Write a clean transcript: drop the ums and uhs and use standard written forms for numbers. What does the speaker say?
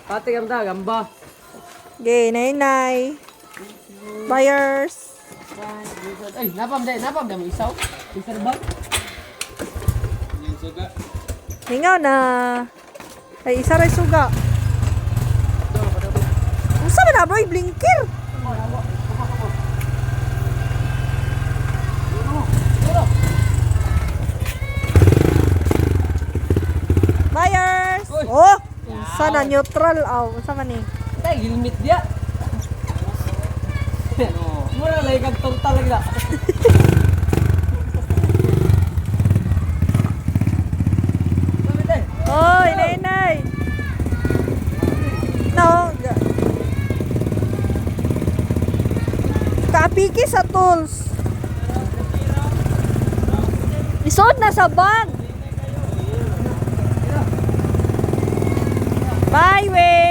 Pati ganda, gamba. Okay, nay. Buyers. Ay, napam mo isaw. Isa ba? Hingaw na. Ay, isa rin suga. Usa ba na bro, blinker? Buyers! Oh! Usa na neutral. Oh, usa man ni. Tay, gilmit dia. Mura lagi kag total lagi da. Oh, inay. No. Kapiki sa tools. Isod na sa bag. Bye, we.